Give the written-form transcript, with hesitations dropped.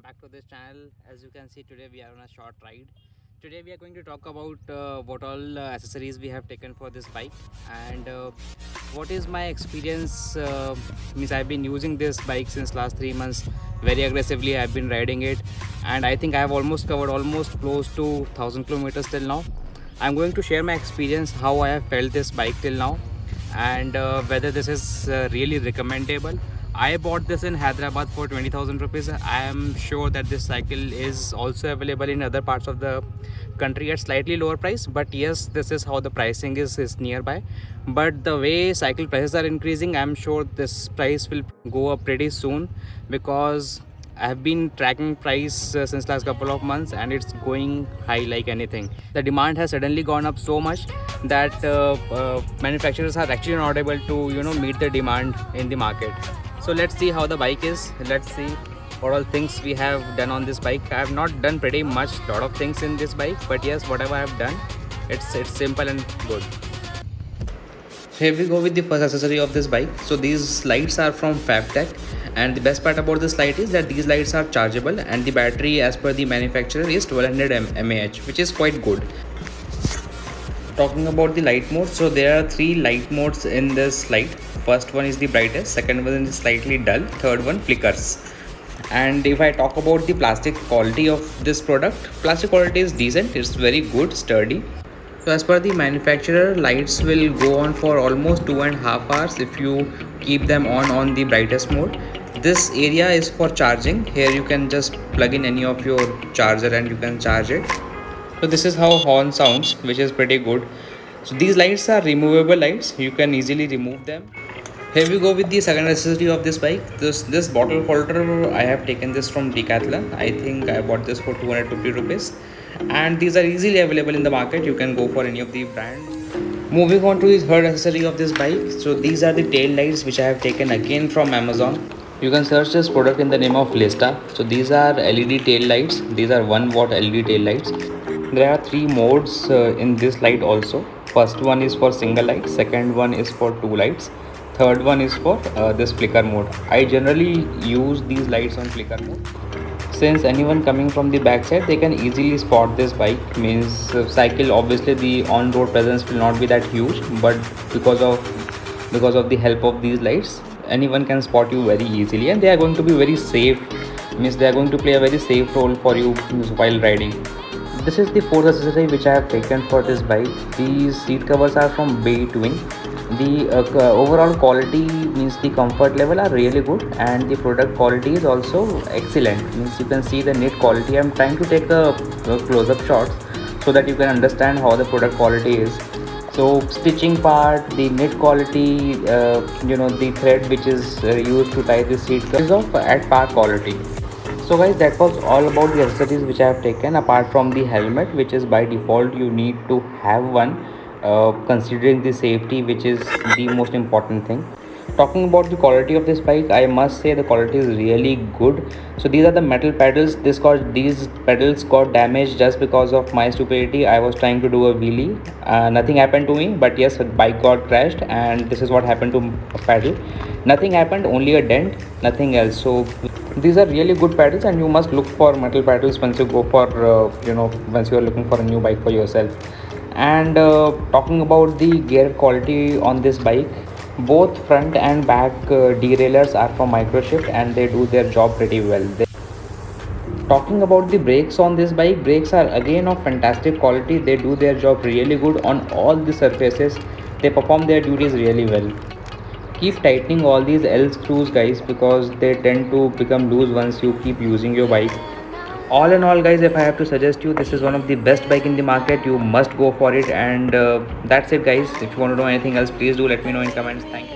back to this channel. As you can see, today we are on a short ride. Today we are going to talk about what all accessories we have taken for this bike, and what is my experience. Means I've been using this bike since last 3 months very aggressively. I've been riding it, and I think I have almost covered almost close to 1,000 kilometers till now. I'm going to share my experience, how I have felt this bike till now, and whether this is really recommendable. I bought this in Hyderabad for 20,000 rupees. I am sure that this cycle is also available in other parts of the country at slightly lower price, but yes, this is how the pricing is nearby. But the way cycle prices are increasing, I'm sure this price will go up pretty soon, because I have been tracking price since last couple of months, and it's going high like anything. The demand has suddenly gone up so much that manufacturers are actually not able to meet the demand in the market. So let's see how the bike is. Let's see what all things we have done on this bike. I have not done pretty much lot of things in this bike, but yes, whatever I have done, it's simple and good. Here we go with the first accessory of this bike. So these lights are from Fabtech, and the best part about this light is that these lights are chargeable, and the battery as per the manufacturer is 1200 mAh, which is quite good. Talking about the light mode, so there are three light modes in this light. First one is the brightest, second one is slightly dull, third one flickers. And if I talk about the plastic quality of this product, plastic quality is decent, it's very good, sturdy. So as per the manufacturer, lights will go on for almost 2.5 hours if you keep them on the brightest mode. This area is for charging. Here you can just plug in any of your charger and you can charge it. So this is how horn sounds, which is pretty good. So these lights are removable lights, you can easily remove them. Here we go with the second accessory of this bike. This bottle holder, I have taken this from Decathlon. I think I bought this for 250 rupees, and these are easily available in the market. You can go for any of the brands. Moving on to the third accessory of this bike. So these are the tail lights which I have taken again from Amazon. You can search this product in the name of Lista. So these are LED tail lights. These are 1 watt LED tail lights. There are three modes in this light also. First one is for single light, second one is for two lights, third one is for this flicker mode. I generally use these lights on flicker mode, since anyone coming from the backside, they can easily spot this bike. Means cycle, obviously the on-road presence will not be that huge, but because of the help of these lights, anyone can spot you very easily, and they are going to be very safe. Means they are going to play a very safe role for you while riding. This is the fourth accessory which I have taken for this bike. These seat covers are from Between. The overall quality, means the comfort level, are really good, and the product quality is also excellent. Means you can see the knit quality. I'm trying to take a close-up shots so that you can understand how the product quality is. So stitching part, the knit quality, the thread which is used to tie the seat cover is of at par quality. So guys, that was all about the accessories which I have taken, apart from the helmet, which is by default you need to have one, considering the safety, which is the most important thing. Talking about the quality of this bike, I must say the quality is really good. So these are the metal pedals. These pedals got damaged just because of my stupidity. I was trying to do a wheelie. Nothing happened to me, but yes, the bike got crashed, and this is what happened to a pedal. Nothing happened, only a dent, nothing else. So these are really good pedals, and you must look for metal pedals once you go for once you are looking for a new bike for yourself. And talking about the gear quality on this bike, both front and back derailleurs are from Microshift, and they do their job pretty well. Talking about the brakes on this bike, brakes are again of fantastic quality. They do their job really good on all the surfaces. They perform their duties really well. Keep tightening all these L screws, guys, because they tend to become loose once you keep using your bike. All in all, guys, if I have to suggest you, this is one of the best bike in the market. You must go for it. And that's it, guys. If you want to know anything else, please do let me know in comments. Thank you.